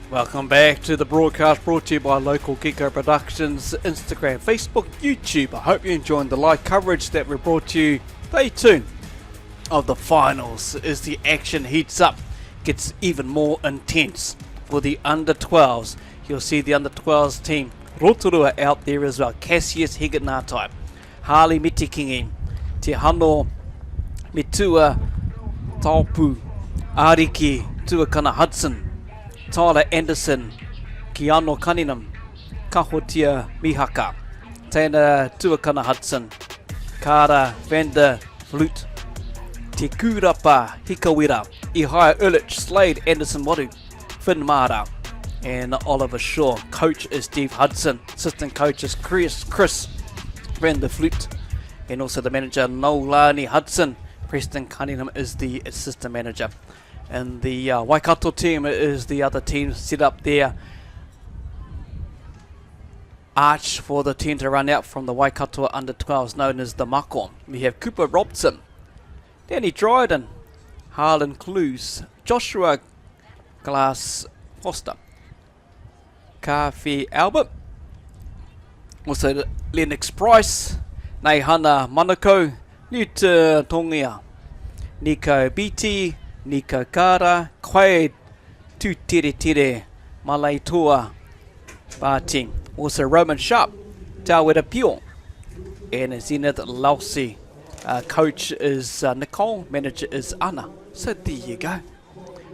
Welcome back to the broadcast brought to you by Local Gecko Productions, Instagram, Facebook, YouTube. I hope you're enjoying the live coverage that we brought to you. Stay tuned of the finals as the action heats up, gets even more intense for the under-12s. You'll see the under-12s team, Rotorua out there as well. Cassius Higanātai, Harley Mitikingi, Te Hano Mitua Taupu, Ariki Tuakana Hudson, Tyler Anderson, Kiano Kaninam, Kahotia Mihaka, Tana Tuakana Hudson, Kara Vander Vloot, Te Kurapa Hikawira, Ihaya Ulich, Slade Anderson Wadu, Finn Mara, and Oliver Shaw. Coach is Steve Hudson, assistant coach is Chris Vander Vloot, and also the manager Nolani Hudson. Preston Cunningham is the assistant manager. And the Waikato team is the other team set up there. Arch for the team to run out from the Waikato under-12s known as the Mako. We have Cooper Robson, Danny Dryden, Harlan Clues, Joshua Glass Foster, Kafi Albert, also Lennox Price, Neihana Manako, Nuta Tongia, Nico Beatty, Nico Kara, Quaid, Tutere Malay Tua Barting, also Roman Sharp, Taweda Pio, and Zenith Lausi. Coach is Nicole, manager is Anna. So there you go.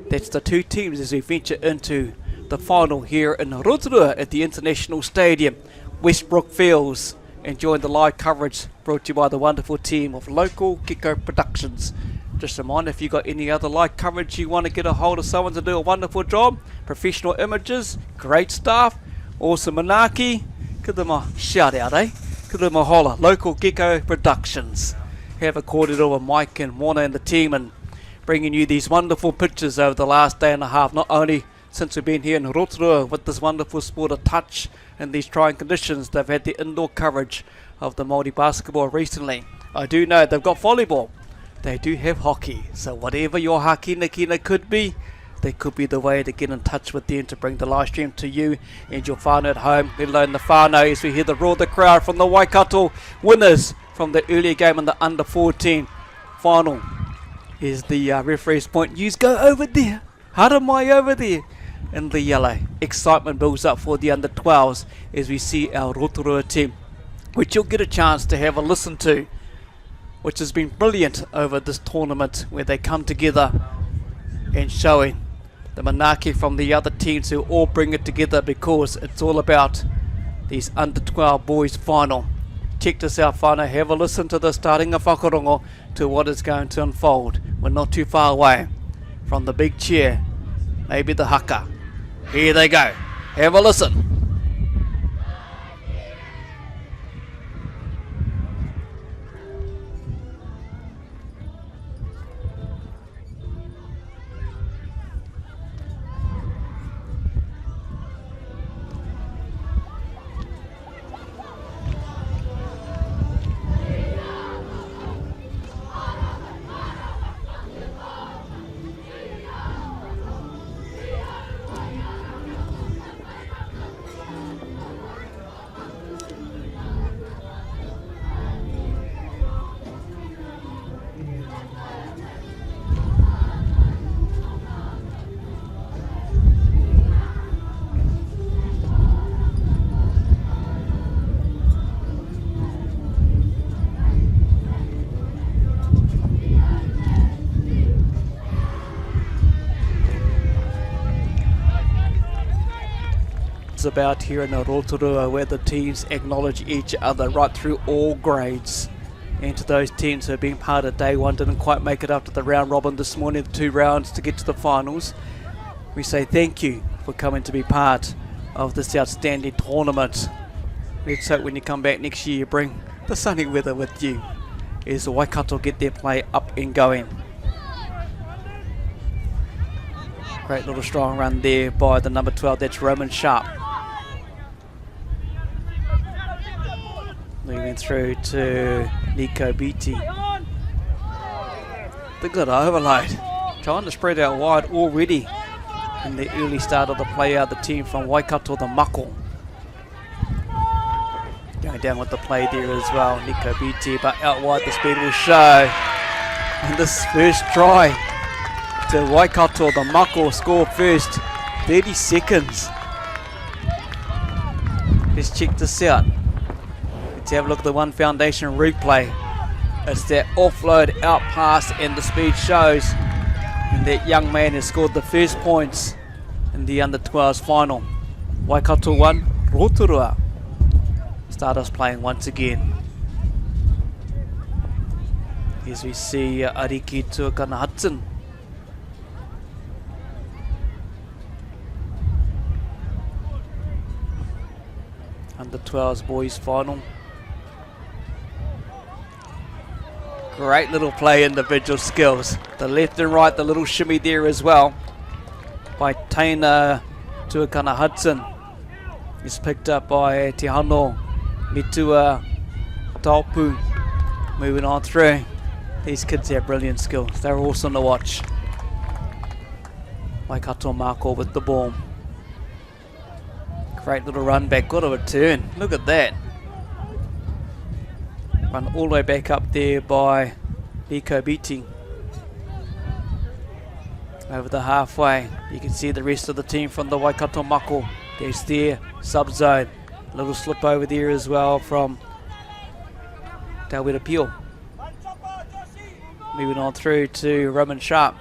That's the two teams as we venture into the final here in Rotorua at the International Stadium. Westbrook Fields enjoying the live coverage brought to you by the wonderful team of Local Gecko Productions. Just a reminder, if you got any other live coverage you want to get a hold of someone to do a wonderful job, professional images, great staff, awesome manaki, give them a shout out, give them a holler. Local Gecko Productions have accorded over Mike and Warner and the team and bringing you these wonderful pictures over the last day and a half, not only since we've been here in Rotorua with this wonderful sport of touch in these trying conditions. They've had the indoor coverage of the Māori basketball recently. I do know they've got volleyball. They do have hockey, so whatever your haki could be, they could be the way to get in touch with them to bring the live stream to you and your whānau at home, let alone the whānau, as we hear the roar of the crowd from the Waikato winners from the earlier game in the under-14 final. Is the referee's point. Yous go over there, haramai over there, in the yellow. Excitement builds up for the under-12s as we see our Rotorua team, which you'll get a chance to have a listen to, which has been brilliant over this tournament where they come together and showing the manaki from the other teams who all bring it together because it's all about these under-12 boys final. Check this out, whānau, have a listen to the starting of whakarongo to what is going to unfold. We're not too far away from the big chair, maybe the haka. Here they go, have a listen. About here in Rotorua where the teams acknowledge each other right through all grades, and to those teams who have been part of day one, didn't quite make it up to the round robin this morning, the 2 rounds to get to the finals, we say thank you for coming to be part of this outstanding tournament. Let's hope when you come back next year you bring the sunny weather with you as the Waikato get their play up and going. Great little strong run there by the number 12, that's Roman Sharp. Moving through to Nico Beatty. The good overload. Trying to spread out wide already. in the early start of the play are the team from Waikato, the Mako. Going down with the play there as well, Nico BT, but out wide the speed will show. And this first try to Waikato, the Mako score first, 30 seconds. Let's check this out. Let's have a look at the One Foundation replay. It's that offload out pass and the speed shows. And that young man has scored the first points in the under-12s final. Waikato 1, Rotorua. Starters playing once again. As we see Ariki Tuakana Hudson. Under-12s boys final. Great little play, individual skills. The left and right, the little shimmy there as well by Taina Tuakana Hudson. Is picked up by Te Hano Mitua Taupu. Moving on through. These kids have brilliant skills. They're awesome to watch. Waikato Mako with the ball. Great little run back. Got a return. Look at that. Run all the way back up there by Mako BT. Over the halfway. You can see the rest of the team from the Waikato Mako. There's their sub-zone. Little slip over there as well from Tawera Peel. Moving on through to Roman Sharp.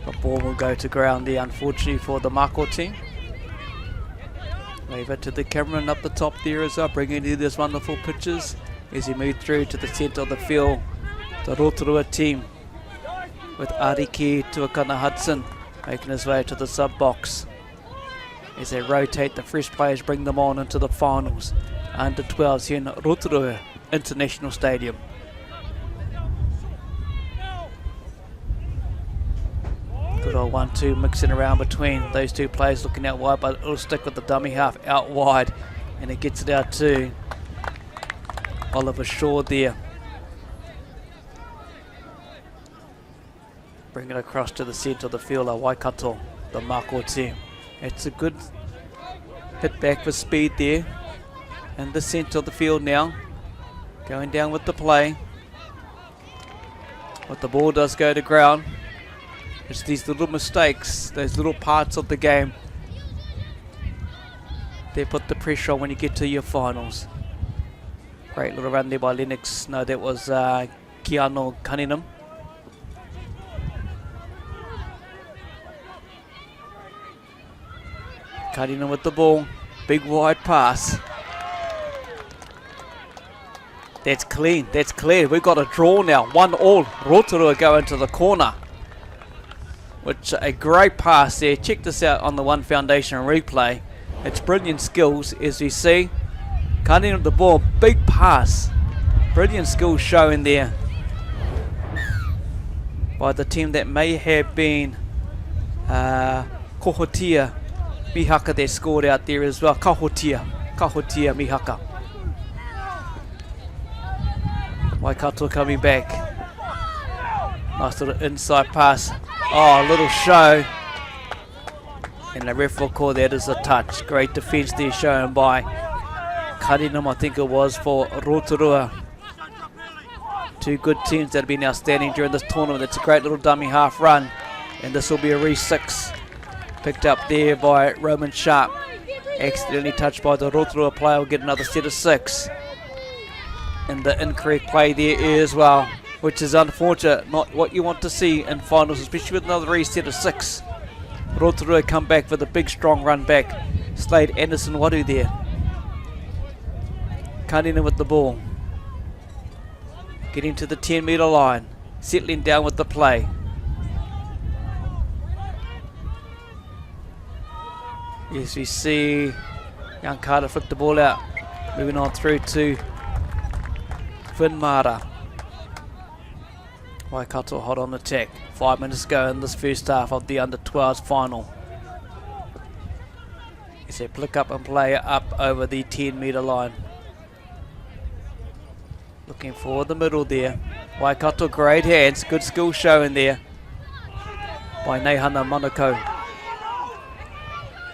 The ball will go to ground there, unfortunately, for the Mako team. Wave it to the cameraman up the top there as well, bringing you these wonderful pictures as he moves through to the centre of the field. The Rotorua team with Ariki Tuakana Hudson making his way to the sub-box. As they rotate, the fresh players bring them on into the finals. Under-12s here in Rotorua International Stadium. Good old 1-2 mixing around between those two players, looking out wide, but it'll stick with the dummy half out wide, and it gets it out to Oliver Shaw there. Bring it across to the centre of the field, Waikato, the Mako team. It's a good hit back for speed there. In the centre of the field now. Going down with the play. But the ball does go to ground. It's these little mistakes, those little parts of the game, they put the pressure on when you get to your finals. Great little run there by Lennox. No, that was Keanu Cunningham. Cunningham with the ball. Big wide pass. That's clean. That's clear. We've got a draw now. 1-1. Rotorua go into the corner. Which a great pass there. Check this out on the One Foundation replay. It's brilliant skills as we see. Cutting with the ball. Big pass. Brilliant skills showing there by the team that may have been Kohotia Mihaka that scored out there as well. Kahotia Mihaka. Waikato coming back. Nice little inside pass. Oh, a little show. And the ref will call that as a touch. Great defence there shown by Cunningham, I think it was, for Rotorua. Two good teams that have been outstanding during this tournament. It's a great little dummy half run. And this will be a re-6. Picked up there by Roman Sharp. Accidentally touched by the Rotorua player. Will get another set of 6. And the incorrect play there as well, which is unfortunate. Not what you want to see in finals, especially with another reset of 6. Rotorua come back with a big strong run back. Slade Anderson Whetū there. Cutting in with the ball. Getting to the 10-metre line. Settling down with the play. Yes, we see young Carter flick the ball out. Moving on through to Finn Mara. Waikato hot on attack. 5 minutes ago in this first half of the under-12s final. As they flick up and play up over the 10-metre line. Looking for the middle there. Waikato, great hands. Good skill showing there by Neihana Manukau.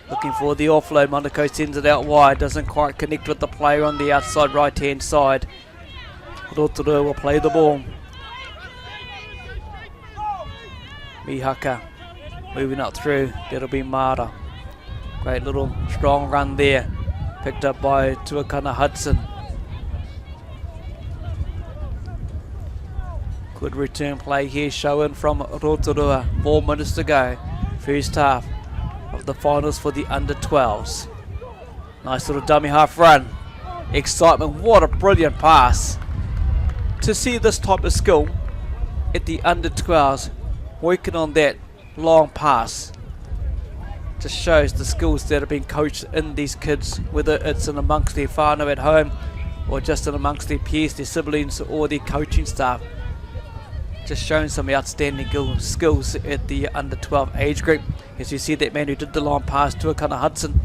Looking for the offload. Manukau sends it out wide. Doesn't quite connect with the player on the outside right-hand side. Rotorua will play the ball. Mihaka moving up through. That'll be Mara. Great little strong run there. Picked up by Tuakana Hudson. Good return play here shown from Rotorua. 4 minutes to go. First half of the finals for the under-12s. Nice little dummy half run. Excitement. What a brilliant pass. To see this type of skill at the under-12s working on that long pass just shows the skills that have been coached in these kids, whether it's in amongst their whānau at home or just in amongst their peers, their siblings or their coaching staff. Just showing some outstanding skills at the under-12 age group. As you see that man who did the long pass to Akana Hudson.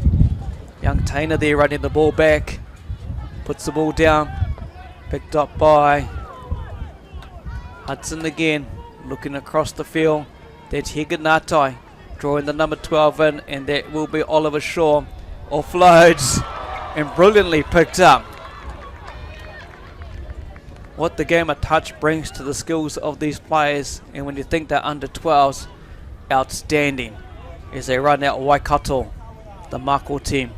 Young Tainer there running the ball back. Puts the ball down. Picked up by Hudson again. Looking across the field. That's Higanatai drawing the number 12 in, and that will be Oliver Shaw. Offloads and brilliantly picked up. What the game of touch brings to the skills of these players, and when you think they're under 12s, outstanding as they run out Waikato, the Mako team.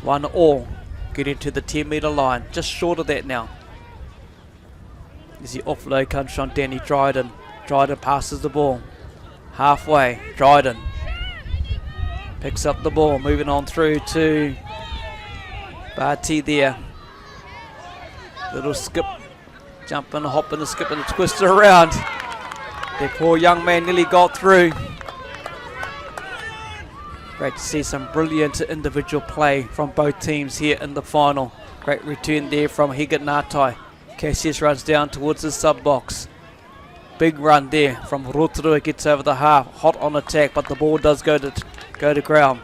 1-all, getting to the 10-metre line, just short of that now. As the offload comes from Danny Dryden. Dryden passes the ball. Halfway, Dryden picks up the ball, moving on through to Barty there. Little skip. Jumping, hopping, skipping, and twisting around. Their poor young man nearly got through. Great to see some brilliant individual play from both teams here in the final. Great return there from Higanatai. Cassius runs down towards the sub-box. Big run there from Rotorua, gets over the half. Hot on attack, but the ball does go to ground.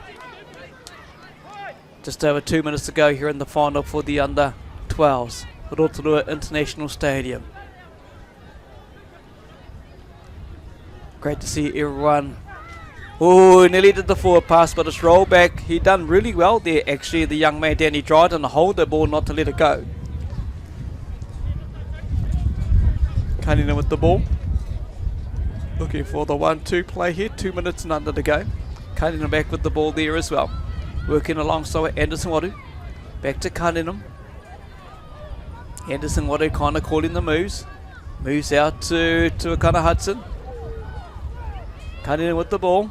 Just over 2 minutes to go here in the final for the under-12s. Rotorua International Stadium. Great to see everyone. Oh, nearly did the forward pass, but it's rolled back. He done really well there, actually, the young man Danny Dryden, to hold the ball, not to let it go. Cunningham with the ball. Looking for the 1-2 play here. 2 minutes and under to go. Cunningham back with the ball there as well. Working alongside Anderson Whetū. Back to Cunningham. Anderson Whetū kind of calling the moves. Moves out to Akana Hudson. Cunningham with the ball.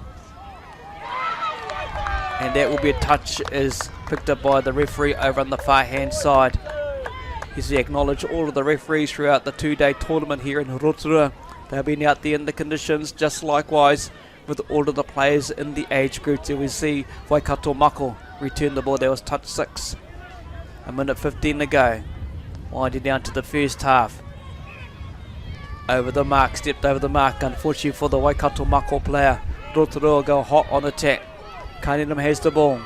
And that will be a touch as picked up by the referee over on the far hand side. As we acknowledge all of the referees throughout the 2-day tournament here in Rotorua. They've been out there in the conditions, just likewise with all of the players in the age groups. Here we see Waikato Mako return the ball. There was touch 6. 1:15 to go. Winding down to the first half. Over the mark, stepped over the mark. Unfortunately for the Waikato Mako player. Rotorua go hot on attack. Cunningham has the ball.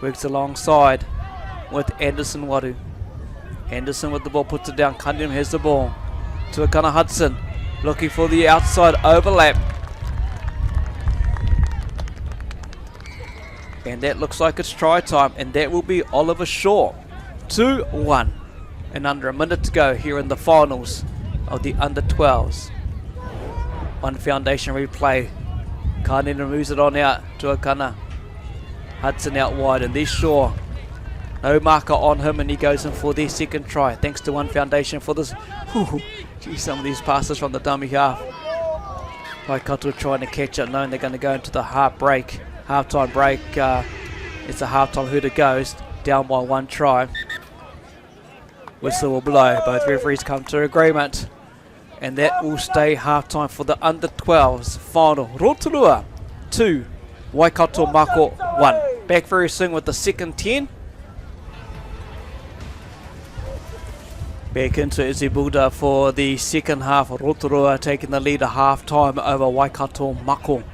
Works alongside with Anderson Whetū. Anderson with the ball, puts it down. Cunningham has the ball. To Akana Hudson. Looking for the outside overlap. And that looks like it's try time. And that will be Oliver Shaw. 2-1. And under a minute to go here in the finals of the under-12s. One foundation replay. Cunningham moves it on out to Akana Hudson out wide. And there's Shaw. No marker on him, and he goes in for their second try. Thanks to One Foundation for this. Gee, some of these passes from the dummy half. Waikato trying to catch it, knowing they're going to go into the halftime break. It's a halftime. Who to goes down by 1 try. Whistle will blow. Both referees come to agreement, and that will stay halftime for the under-12s final. Rotorua 2, Waikato Mako 1. Back very soon with the second 10. Back into Izzy Buda for the second half. Rotorua taking the lead at half time over Waikato Mako.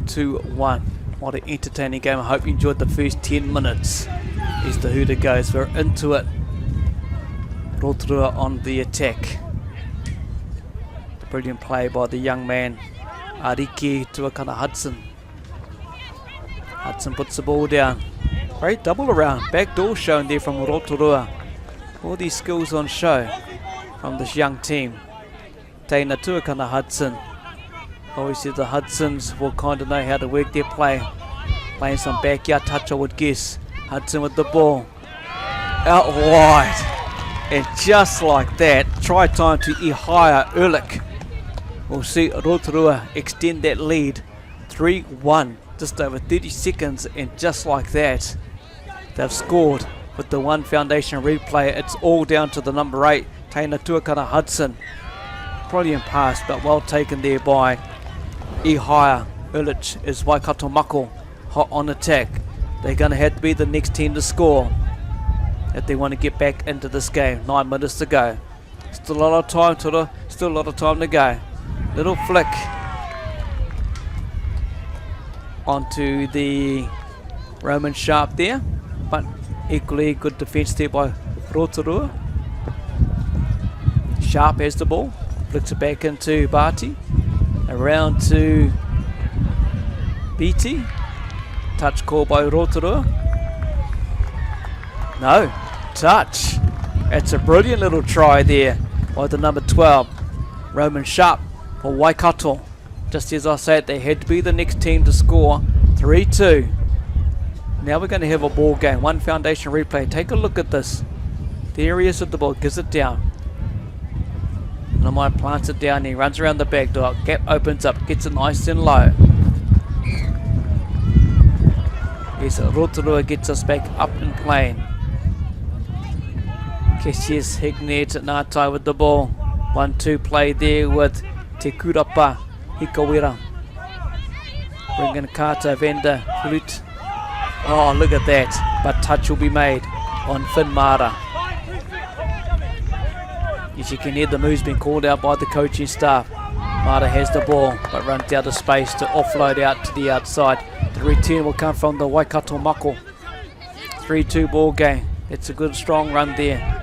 2-1. What an entertaining game. I hope you enjoyed the first 10 minutes. As the Huda goes, we're into it. Rotorua on the attack. Brilliant play by the young man, Ariki Tuakana Hudson. Hudson puts the ball down. Great double around. Back door shown there from Rotorua. All these skills on show from this young team. Teina Tuakana Hudson. Obviously the Hudsons will kind of know how to work their play. Playing some backyard touch, I would guess. Hudson with the ball. Out wide. And just like that, try time to Ihaya Erlich. We'll see Rotorua extend that lead. 3-1. Just over 30 seconds, and just like that, they've scored with the one foundation replay. It's all down to the number 8, Teina Tuakana Hudson. Brilliant pass, but well taken there by Ihaya Erlich. Is Waikato Mako hot on attack. They're going to have to be the next team to score if they want to get back into this game. 9 minutes to go. Still a lot of time to still a lot of time to go. Little flick onto the Roman Sharp there, but equally good defence there by Rotorua. Sharp has the ball, flicks it back into Barty, around to BT. Touch call by Rotorua. No, touch. It's a brilliant little try there by the number 12, Roman Sharp for Waikato. Just as I said, they had to be the next team to score. 3-2. Now we're going to have a ball game. One foundation replay. Take a look at this. There he is with the ball. Gives it down. Lamai plants it down. He runs around the back door. Gap opens up. Gets it nice and low. Yes, Rotorua gets us back up and playing. Kesies Hignet Natai with the ball. 1-2 play there with Te Kurapa Hikawira. Bringing Carter, Venda, Flute. Oh, look at that. But touch will be made on Finn Mara. As you can hear, the move's been called out by the coaching staff. Mara has the ball, but runs out of space to offload out to the outside. The return will come from the Waikato Mako. 3-2 ball game. It's a good, strong run there.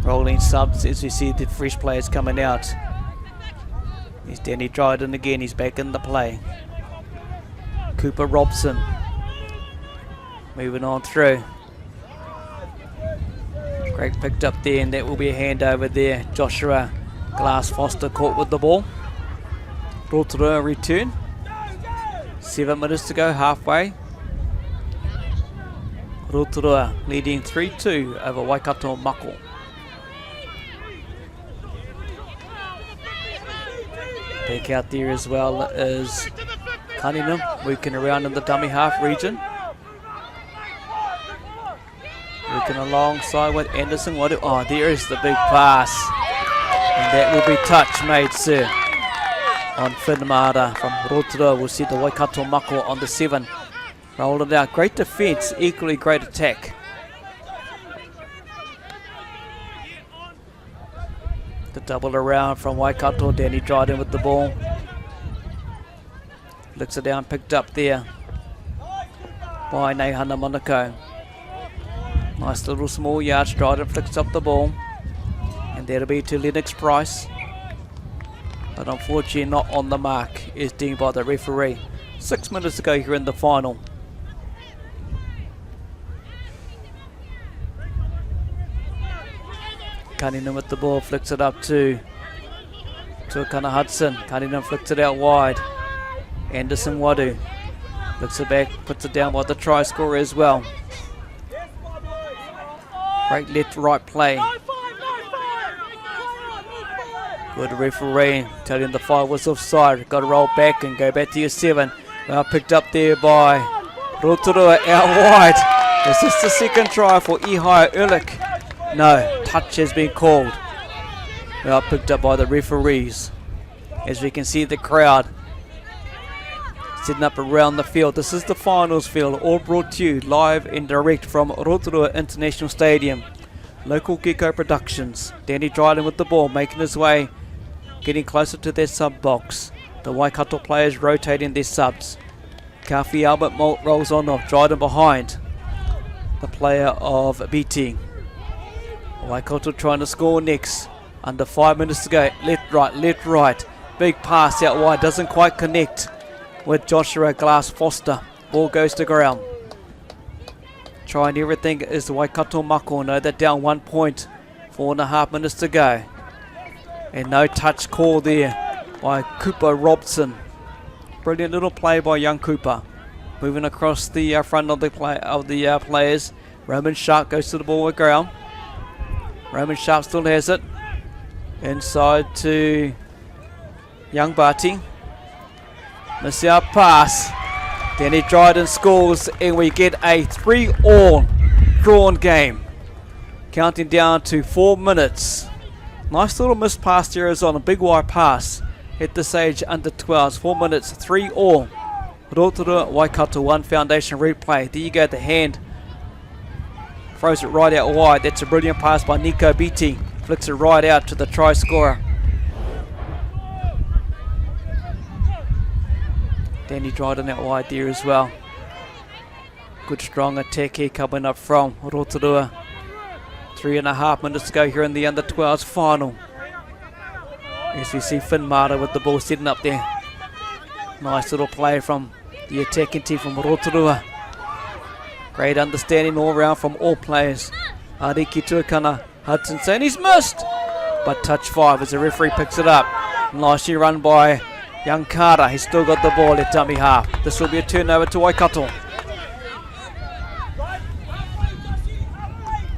Rolling subs as we see the fresh players coming out. Here's Danny Dryden again, he's back in the play. Cooper Robson moving on through. Great picked up there, and that will be a handover there. Joshua Glass Foster caught with the ball. Rotorua return. 7 minutes to go, halfway. Rotorua leading 3-2 over Waikato Mako. Back out there as well is Cunningham working around in the dummy half region. Working alongside with Anderson. Oh, there is the big pass. And that will be touch made, sir, on Finn Mara from Rotorua. We'll see the Waikato Mako on the 7. Roll it out. Great defence, equally great attack. The double around from Waikato. Danny Dryden with the ball. Flicks it down, picked up there by Neihana Manukau. Nice little small yards. Dryden flicks up the ball. And that'll be to Lennox Price. But unfortunately not on the mark, is deemed by the referee. 6 minutes to go here in the final. Cunningham with the ball, flicks it up to Tuakana Hudson. Cunningham flicks it out wide. Anderson Whetū flicks it back, puts it down by the try scorer as well. Great left-right play. Good referee telling the 5 was offside. Got to roll back and go back to your 7. Well picked up there by Rotorua out wide. Is this the second try for Ihaya Erlich? No, touch has been called. Well picked up by the referees. As we can see the crowd sitting up around the field. This is the finals field, all brought to you live and direct from Rotorua International Stadium. Local Gecko Productions. Danny Dryden with the ball, making his way, getting closer to their sub box. The Waikato players rotating their subs. Kafi Albert rolls on off, Dryden behind. the player of BT. Waikato trying to score next. Under 5 minutes to go. Left, right. Big pass out wide. Doesn't quite connect with Joshua Glass Foster. Ball goes to ground. Trying everything is the Waikato Mako. No, they're down 1 point. 4.5 minutes to go. And no touch call there by Cooper Robson. Brilliant little play by young Cooper. Moving across the front of the players. Roman Sharp goes to the ball at ground. Roman Sharp still has it. Inside to young Barty. Miss out pass. Danny Dryden scores and we get a 3-all drawn game. Counting down to 4 minutes. Nice little missed pass there as on a big wide pass. At this age under 12s. 4 minutes, 3-all. Rotorua Waikato 1 foundation replay. There you go, the hand. Throws it right out wide. That's a brilliant pass by Nico Beatty. Flicks it right out to the try scorer. Danny Dryden out wide there as well. Good strong attack here coming up from Rotorua. 3.5 minutes to go here in the under 12s final. As we see Finn Mara with the ball sitting up there. Nice little play from the attacking team from Rotorua. Great understanding all round from all players. Ariki Tuakana Hudson saying he's missed. But touch 5 as the referee picks it up. Nicely run by young Carter. He's still got the ball at dummy half. This will be a turnover to Waikato.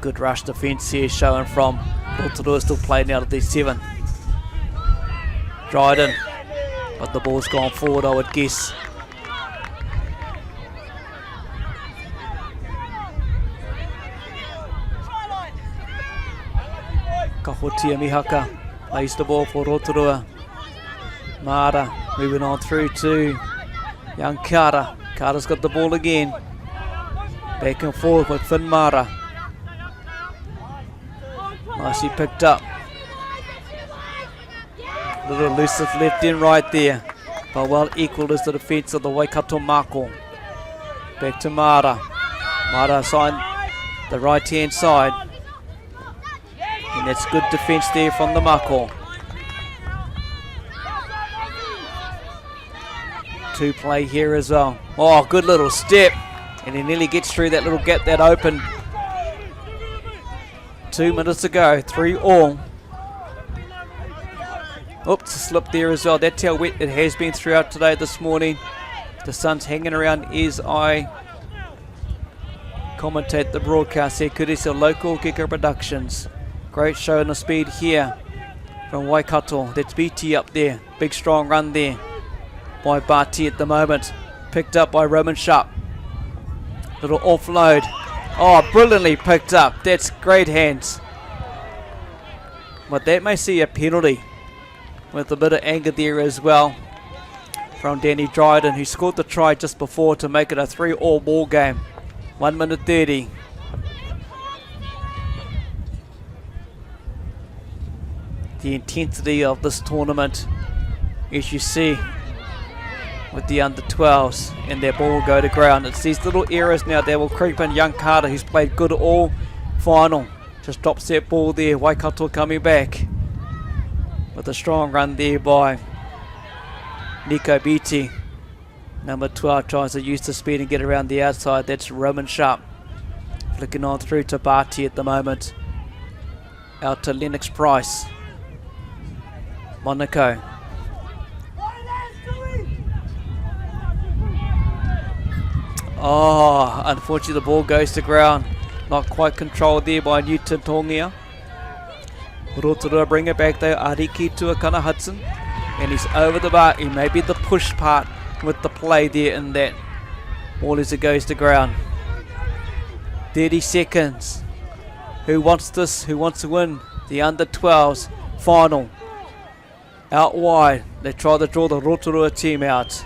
Good rush defence here showing from Rotorua, still playing out of these 7. Dryden, but the ball's gone forward, I would guess. Kahotia Mihaka plays the ball for Rotorua. Mara moving on through to young Carter. Carter's got the ball again. Back and forth with Finn Mara. Nicely picked up. Little elusive left in right there. But well equalled is the defence of the Waikato Mako. Back to Mara. Mara assigned the right hand side. And that's good defence there from the Mako. 2 play here as well. Oh, good little step. And he nearly gets through that little gap that opened. 2 minutes to go. 3-all. Oops, a slip there as well. That's how wet it has been throughout today this morning. The sun's hanging around as I commentate the broadcast here. Courtesy of Local Gecko Productions. Great show and speed here from Waikato. That's BT up there. Big strong run there by Barty at the moment. Picked up by Roman Sharp. Little offload. Oh, brilliantly picked up. That's great hands. But that may see a penalty. With a bit of anger there as well from Danny Dryden, who scored the try just before to make it a 3-all ball game. 1 minute 30. The intensity of this tournament, as you see with the under 12s, and their ball will go to ground. It's these little errors now that will creep in. Young Carter, who's played good all final, just drops that ball there. Waikato coming back with a strong run there by Nico Beatty. Number 12 tries to use the speed and get around the outside. That's Roman Sharp. Flicking on through to Barty at the moment. Out to Lennox Price. Monaco. Oh, unfortunately the ball goes to ground. Not quite controlled there by Newton Tongia. Rotorua bring it back there. Ariki Tuakana Hudson. And he's over the bar. He may be the push part with the play there in that. Ball as it goes to ground. 30 seconds. Who wants this? Who wants to win the under 12s final? Out wide. They try to draw the Rotorua team out.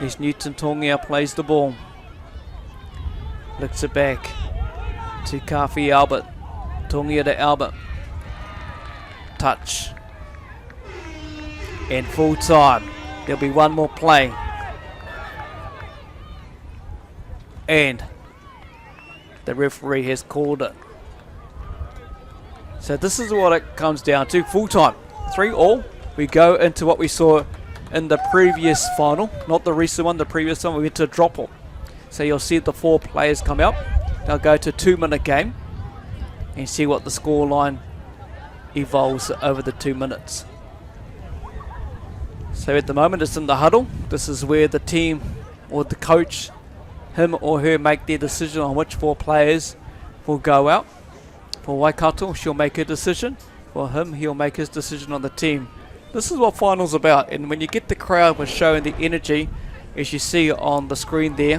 As Newton Tongia plays the ball. Looks it back to Kafi Albert. Tongia to Albert. Touch. And full time. There'll be one more play. and the referee has called it. So this is what it comes down to. Full time, 3-3. We go into what we saw in the previous final, not the recent one, the previous one. We went to a drop off. So you'll see the 4 players come out. They'll go to a 2-minute game and see what the scoreline evolves over the 2 minutes. So at the moment it's in the huddle. This is where the team or the coach, him or her, make their decision on which 4 players will go out. For Waikato, she'll make her decision. For him, he'll make his decision on the team. This is what finals about, and when you get the crowd with showing the energy, as you see on the screen there,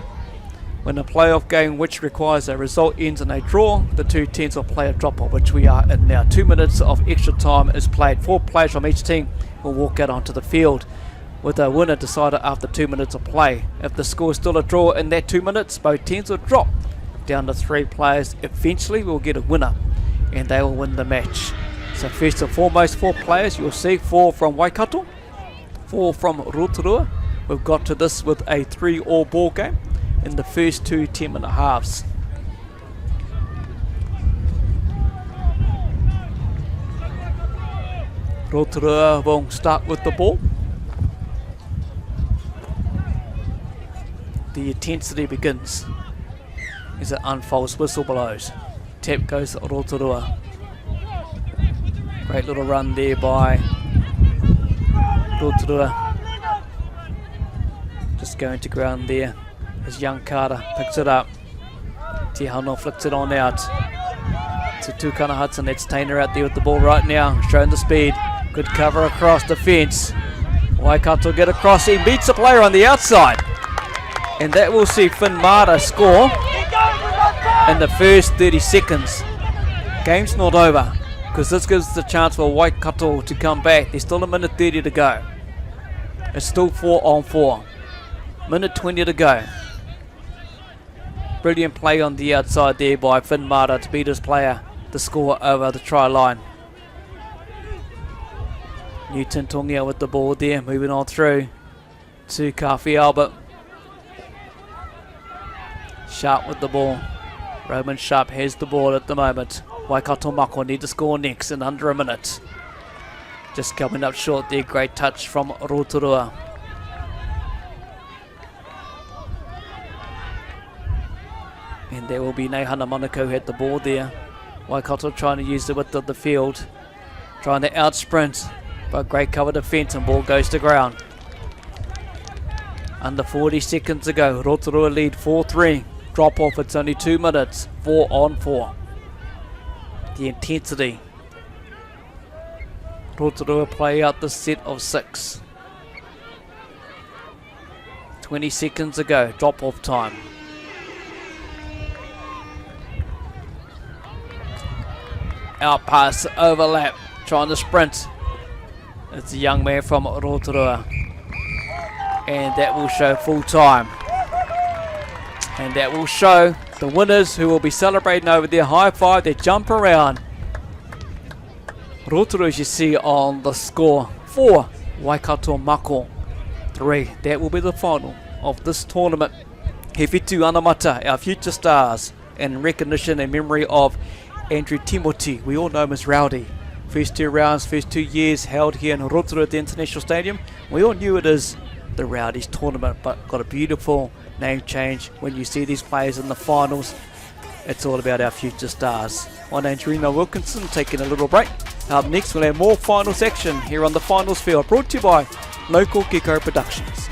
when a playoff game which requires a result ends in a draw, the 2 teams will play a drop-off, which we are in now. 2 minutes of extra time is played. 4 players from each team will walk out onto the field, with a winner decided after 2 minutes of play. If the score is still a draw in that 2 minutes, both teams will drop down to 3 players. Eventually we'll get a winner, and they will win the match. So first and foremost, 4 players. You'll see 4 from Waikato, 4 from Rotorua. We've got to this with a 3-all ball game in the first 2 10-minute halves. Rotorua will start with the ball. The intensity begins as it unfolds. Whistle blows. Tap goes Rotorua. Great little run there by Rotorua. Just going to ground there as young Carter picks it up. Te Hano flicks it on out to Tukana Hudson. That's Tainer out there with the ball right now, showing the speed. Good cover across the fence. Waikato get across. He beats the player on the outside, and that will see Finn Mata score in the first 30 seconds. Game's not over, because this gives the chance for Waikato to come back. There's still a minute 30 to go. It's still 4-on-4. Minute 20 to go. Brilliant play on the outside there by Finn Mata to beat his player to score over the try line. Newton Tongia with the ball there, moving on through to Kafi Albert. Sharp with the ball. Roman Sharp has the ball at the moment. Waikato Mako need to score next in under a minute. Just coming up short there. Great touch from Rotorua. And there will be Neihana Manukau who had the ball there. Waikato trying to use the width of the field, trying to out sprint, but great cover defence, and ball goes to ground. Under 40 seconds to go. Rotorua lead 4-3. Drop off, it's only 2 minutes. 4-on-4. The intensity. Rotorua play out the set of 6. 20 seconds to go. Drop off time. Out pass, overlap, trying to sprint. It's a young man from Rotorua. And that will show full time. And that will show the winners, who will be celebrating over their high five, their jump around. Rotorua, as you see on the score, 4, Waikato Mako 3. That will be the final of this tournament. He Whetū Anamata, our future stars, in recognition and memory of Andrew Timoti. We all know him as Rowdy. First 2 rounds, first 2 years held here in Rotorua International Stadium. We all knew it as the Rowdies tournament, but got a beautiful name change when you see these players in the finals. It's all about our future stars. My name's Reno Wilkinson, taking a little break. Up next we'll have more finals action here on the finals field, brought to you by Local Gecko Productions.